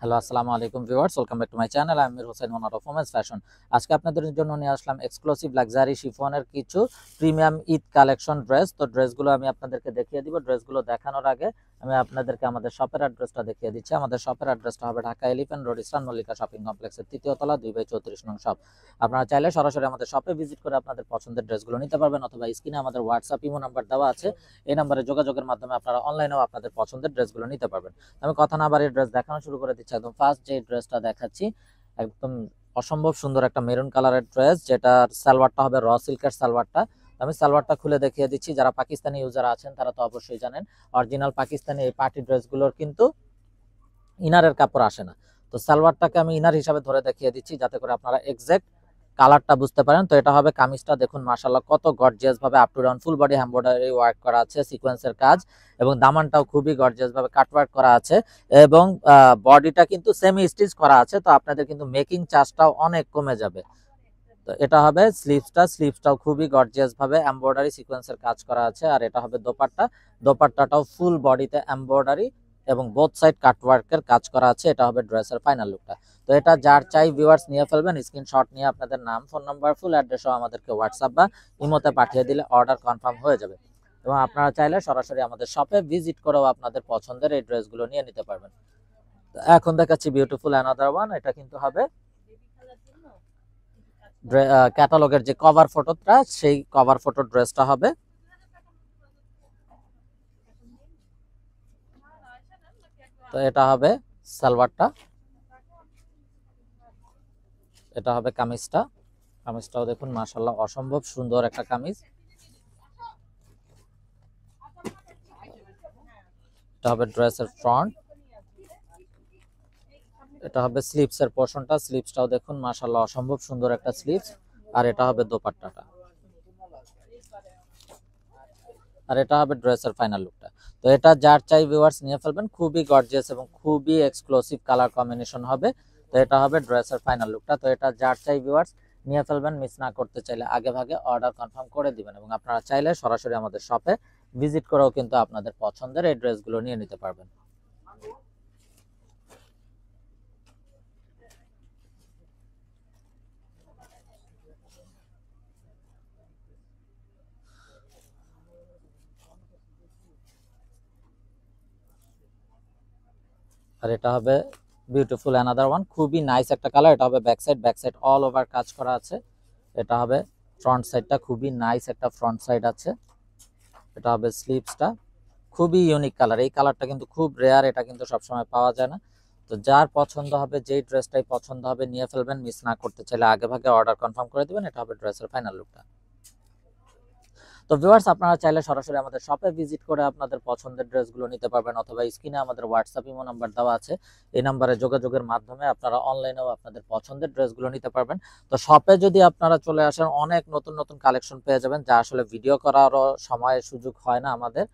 Hello, আসসালামু আলাইকুম viewers, welcome back to my channel. আমি Amir Hossain, owner of women's fashion. আজকে আপনাদের জন্য নিয়ে আসলাম এক্সক্লুসিভ লাক্সারি শিফনের কিছু প্রিমিয়াম ঈদ কালেকশন ড্রেস। তো ড্রেসগুলো আমি আপনাদেরকে দেখিয়ে দিব। ড্রেসগুলো দেখানোর আগে আমি আপনাদেরকে আমাদের শপের অ্যাড্রেসটা দেখিয়ে দিচ্ছি। আমাদের শপের অ্যাড্রেসটা হবে Dhaka elephant road, eastern Mallika shopping কমপ্লেক্সের ৩য় তলা 2/34 নং শপ। আপনারা চাইলে সরাসরি আমাদের শপে ভিজিট করে আপনাদের পছন্দের ড্রেসগুলো নিতে পারবেন, অথবা স্ক্রিনে আমাদের হোয়াটসঅ্যাপ ইমো নাম্বার দেওয়া আছে। এই নাম্বারে যোগাযোগের মাধ্যমে আপনারা অনলাইনেও আপনাদের পছন্দের ড্রেসগুলো নিতে পারবেন। আমি কথা না বাড়িয়ে ড্রেস দেখানো শুরু করে দিচ্ছি। একদম ফার্স্ট যে ড্রেসটা দেখাচ্ছি, একদম অসম্ভব সুন্দর একটা মেরুন কালারের ড্রেস, যেটার সালোয়ারটা হবে র সিল্কের সালোয়ারটা। আমি সালোয়ারটা খুলে দেখিয়ে দিচ্ছি। যারা পাকিস্তানি ইউজার আছেন তারা তো অবশ্যই জানেন, অরিজিনাল পাকিস্তানি এই পার্টি ড্রেসগুলোর কিন্তু ইনারের কাপড় আসে না। তো সালোয়ারটাকে আমি ইনার হিসাবে ধরে দেখিয়ে দিচ্ছি, যাতে করে আপনারা এক্সাক্ট কালারটা বুঝতে পারেন। তো এটা হবে কামিজটা, দেখুন মাশাআল্লাহ কত গর্জিয়াস ভাবে up to down full body embroidery work করা আছে, সিকোয়েন্সের কাজ, এবং দামানটাও খুবই গর্জিয়াস ভাবে কাট ওয়ার্ক করা আছে, এবং বডিটা কিন্তু সেমি স্টিচ করা আছে। তো আপনাদের কিন্তু মেকিং চার্জটাও অনেক কমে যাবে। তো এটা হবে স্লিভসটাও খুবই গর্জিয়াস ভাবে এমব্রয়ডারি সিকোয়েন্সের কাজ করা আছে। আর এটা হবে দোপাট্টাটাও ফুল বডিতে এমব্রয়ডারি এবং বোথ সাইড কাটওয়ার্কের কাজ করা আছে। এটা হবে ড্রেসের ফাইনাল লুকটা। তো এটা যার চাই ভিউয়ার্স নিয়ে ফেলবেন, স্ক্রিনশট নিয়ে আপনাদের নাম, ফোন নাম্বার, ফুল অ্যাড্রেসও আমাদেরকে হোয়াটসঅ্যাপ বা ইমোতে পাঠিয়ে দিলে অর্ডার কনফার্ম হয়ে যাবে। এবং আপনারা চাইলে সরাসরি আমাদের শপে ভিজিট করেও আপনাদের পছন্দের এই ড্রেসগুলো নিয়ে নিতে পারবেন। তো এখন দেখাচ্ছি বিউটিফুল অ্যানাদার ওয়ান। এটা কিন্তু হবে ক্যাটালগের যে কভার ফটোটা, সেই কভার ফটো ড্রেসটা হবে। তো এটা হবে সালোয়ারটা, এটা হবে কামিজটাও দেখুন মাশাআল্লাহ অসম্ভব সুন্দর একটা কামিজ। এটা হবে ড্রেসের ফ্রন্ট, এটা হবে স্লিভসের পোর্শনটা, স্লিভসটাও দেখুন মাশাআল্লাহ অসম্ভব সুন্দর একটা স্লিভস। আর এটা হবে দোপাট্টাটা, আর এটা হবে ড্রেসের ফাইনাল লুকটা। তো এটা যার চাই ভিউয়ার্স নিয়ে ফেলবেন, খুবই গর্জিয়াস এবং খুবই এক্সক্লুসিভ কালার কম্বিনেশন হবে। তো এটা হবে ড্রেসের ফাইনাল লুকটা। তো এটা যার চাই ভিউয়ার্স নিয়ে ফেলবেন, মিস না করতে চাইলে আগে ভাগে অর্ডার কনফার্ম করে দিবেন, এবং আপনারা চাইলে সরাসরি আমাদের শপে ভিজিট করেও কিন্তু আপনাদের পছন্দের এই ড্রেসগুলো নিয়ে নিতে পারবেন। আর এটা হবে বিউটিফুল অ্যানাদার ওয়ান, খুবই নাইস একটা কালার। এটা হবে ব্যাক সাইড অল ওভার কাজ করা আছে। এটা হবে ফ্রন্ট সাইডটা, খুবই নাইস একটা ফ্রন্ট সাইড আছে। এটা হবে স্লিভসটা, খুবই ইউনিক কালার। এই কালারটা কিন্তু খুব রেয়ার, এটা কিন্তু সবসময় পাওয়া যায় না। তো যার পছন্দ হবে, যেই ড্রেসটাই পছন্দ হবে নিয়ে ফেলবেন, মিস না করতে চাইলে আগে ভাগে অর্ডার কনফার্ম করে দিবেন। এটা হবে ড্রেসের ফাইনাল লুকটা। তো ভিউয়ার্স, আপনারা চাইলে সরাসরি আমাদের শপে ভিজিট করে আপনাদের পছন্দের ড্রেসগুলো নিতে পারবেন, অথবা স্ক্রিনে আমাদের হোয়াটসঅ্যাপ ইমো নাম্বার দেওয়া আছে। এই নাম্বারে যোগাযোগের মাধ্যমে আপনারা অনলাইনেও আপনাদের পছন্দের ড্রেসগুলো নিতে পারবেন। তো শপে যদি আপনারা চলে আসেন, অনেক নতুন নতুন কালেকশন পেয়ে যাবেন, যা আসলে ভিডিও করারও সময় সুযোগ হয় না আমাদের,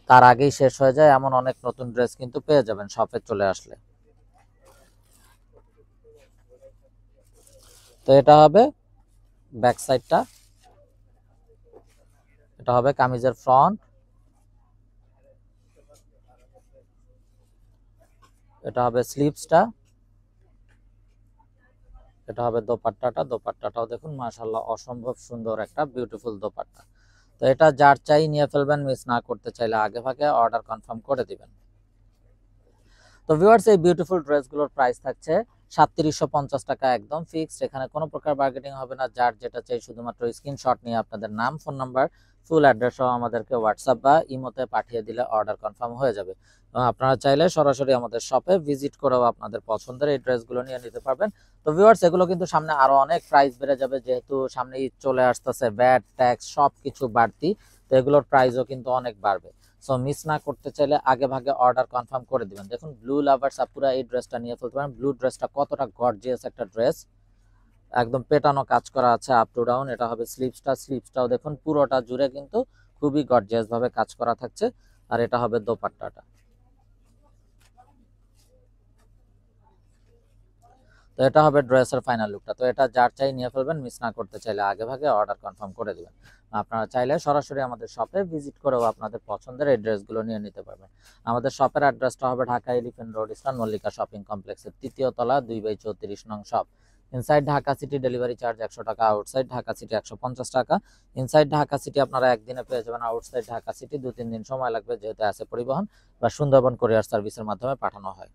তার আগেই শেষ হয়ে যায়, এমন অনেক নতুন ড্রেস কিন্তু পেয়ে যাবেন শপে চলে আসলে। তো এটা হবে ব্যাক সাইডটা, এটা হবে কামিজের ফ্রন্ট, এটা হবে স্লিভসটা, এটা হবে দোপাট্টাটাও দেখুন মাশাআল্লাহ অসম্ভব সুন্দর একটা বিউটিফুল দোপাট্টা। তো এটা যার চাই নিয়ে ফেলবেন, মিস না করতে চাইলে আগে ভাগে অর্ডার কনফার্ম করে দিবেন। তো ভিউয়ার্স, এই বিউটিফুল ড্রেসগুলোর প্রাইস থাকছে 3750 টাকা, একদম ফিক্সড। এখানে কোনো প্রকার বার্গেনিং হবে না। যার যেটা চাই শুধুমাত্র স্ক্রিনশট নিয়ে আপনাদের নাম, ফোন নাম্বার, ফুল অ্যাড্রেস সহ আমাদেরকে হোয়াটসঅ্যাপ বা ইমোতে পাঠিয়ে দিলে অর্ডার কনফার্ম হয়ে যাবে। আপনারা চাইলে সরাসরি আমাদের শপে ভিজিট করেও আপনাদের পছন্দের এই ড্রেসগুলো নিয়ে নিতে পারবেন। তো ভিউয়ার্স, এগুলো কিন্তু সামনে আরো অনেক প্রাইস বেড়ে যাবে, যেহেতু সামনে ঈদ চলে আসতেছে, ভ্যাট ট্যাক্স সবকিছু বাড়তি। তো এগুলোর প্রাইসও কিন্তু অনেক বাড়বে। সো মিস না করতে চাইলে আগে ভাগে অর্ডার কনফার্ম করে দিবেন। দেখুন ব্লু লাভার্স আপুরা এই ড্রেসটা নিয়ে ফেলতে পারেন। ব্লু ড্রেসটা কতটা গর্জিয়াস একটা ড্রেস, একদম পেটানো কাজ করা আছে আপ টু ডাউন। এটা হবে স্লিভসটাও দেখুন পুরোটা জুড়ে কিন্তু খুবই গর্জিয়াস ভাবে কাজ করা থাকছে। আর এটা হবে দোপাট্টাটা। তো তো এটা হবে ড্রেসের ফাইনাল লুকটা। তো এটা যার চাই নিয়ে ফেলবেন, মিস না করতে চাইলে আগে ভাগে অর্ডার কনফার্ম করে দিবেন। আপনারা চাইলে সরাসরি আমাদের শপে ভিজিট করেও আপনাদের পছন্দের এই ড্রেসগুলো নিয়ে নিতে পারবেন। আমাদের শপের অ্যাড্রেসটা হবে Dhaka elephant road, eastern Mallika shopping কমপ্লেক্সের ৩য় তলা, 2/34 নং shop. Inside Dhaka city delivery charge ১০০ টাকা, আউটসাইড ঢাকা সিটি ১৫০ টাকা। ইনসাইড ঢাকা সিটি আপনারা একদিনে পেয়ে যাবেন, আউটসাইড ঢাকা সিটি ২-৩ দিন সময় লাগবে, যেহেতু আছে পরিবহন বা সুন্দরবন কুরিয়ার সার্ভিসের মাধ্যমে পাঠানো হয়।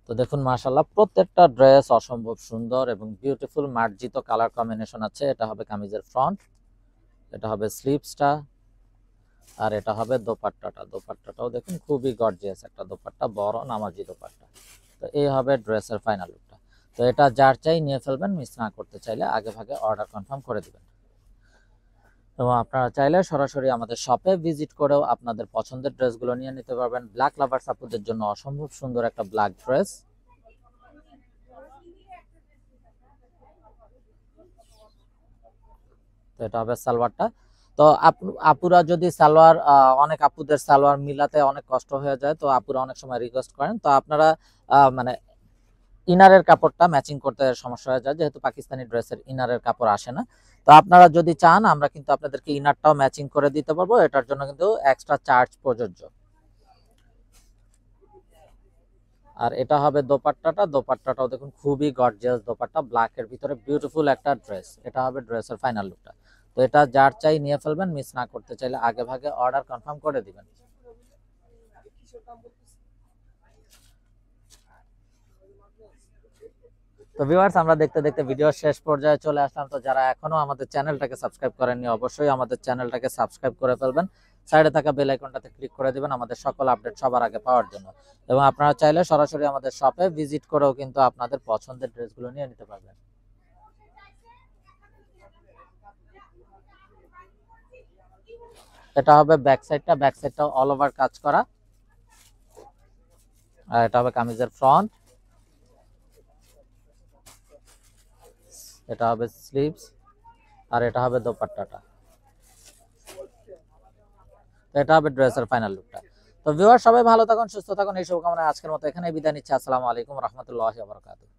তো দেখুন মাশাআল্লাহ প্রত্যেকটা ড্রেস অসম্ভব সুন্দর এবং বিউটিফুল মার্জিত কালার কম্বিনেশন আছে। এটা হবে কামিজের ফ্রন্ট, এটা হবে স্লিভসটা, আর এটা হবে দোপাট্টাটা। দোপাট্টাটাও দেখুন খুবই গর্জিয়াস একটা দোপাট্টা, বড় নামাজি দোপাট্টা। তো এই হবে ড্রেসের ফাইনাল লুকটা। তো এটা যার চাই নিয়ে ফেলবেন, মিস না করতে চাইলে আগে ভাগে অর্ডার কনফার্ম করে দিবেন। এবং আপনারা চাইলে সরাসরি আমাদের শপে ভিজিট করেও আপনাদের পছন্দের ড্রেসগুলো নিয়ে নিতে পারবেন। ব্ল্যাক লাভার্স আপুদের জন্য অসম্ভব সুন্দর একটা ব্ল্যাক ড্রেস। তো এটা হবে সালোয়ারটা। তো আপুরা যদি সালোয়ার, অনেক আপুদের সালোয়ার মিলাতে অনেক কষ্ট হয়ে যায়, তো আপুরা অনেক সময় রিকোয়েস্ট করেন, তো আপনারা মানে ইনারের কাপড়টা ম্যাচিং করতে সমস্যা হয়ে যায়, যেহেতু পাকিস্তানি ড্রেসের ইনারের কাপড় আসে না। তো আপনারা যদি চান আমরা কিন্তু আপনাদেরকে ইনারটাও ম্যাচিং করে দিতে পারবো, এটার জন্য কিন্তু এক্সট্রা চার্জ প্রযোজ্য। আর এটা হবে দোপাট্টাটা। দোপাট্টাটাও দেখুন খুবই গর্জিয়াস দোপাট্টা, ব্ল্যাকের ভিতরে বিউটিফুল একটা ড্রেস। এটা হবে ড্রেসের ফাইনাল লুকটা। তো এটা যার চাই নিয়ে ফেলবেন, মিস না করতে চাইলে আগে ভাগে অর্ডার কনফার্ম করে দিবেন। তো ভিউয়ার্স, আমরা দেখতে দেখতে ভিডিও শেষ পর্যায়ে চলে আসলাম। তো যারা এখনো আমাদের চ্যানেলটাকে সাবস্ক্রাইব করেননি, অবশ্যই আমাদের চ্যানেলটাকে সাবস্ক্রাইব করে ফেলবেন। সাইডে থাকা বেল আইকনটাতে ক্লিক করে দিবেন আমাদের সকল আপডেট সবার আগে পাওয়ার জন্য। এবং আপনারা চাইলে সরাসরি আমাদের শপে ভিজিট করেও কিন্তু আপনাদের পছন্দের ড্রেসগুলো নিয়ে নিতে পারবেন। এটা হবে ব্যাক সাইডটা। ব্যাক সাইডটা অল ওভার কাজ করা। আর এটা হবে কামিজের ফ্রন্ট, এটা হবে স্লিভস, আর এটা হবে দোপাট্টাটা। তো এটা হবে ড্রেসের ফাইনাল লুকটা। তো ভিউয়ার সবাই ভালো থাকুন, সুস্থ থাকুন, এই শুভকামনায় আজকের মতো এখানেই বিদায় নিচ্ছি। আসসালামু আলাইকুম রহমতুল্লাহি ওয়া বারাকাতুহু।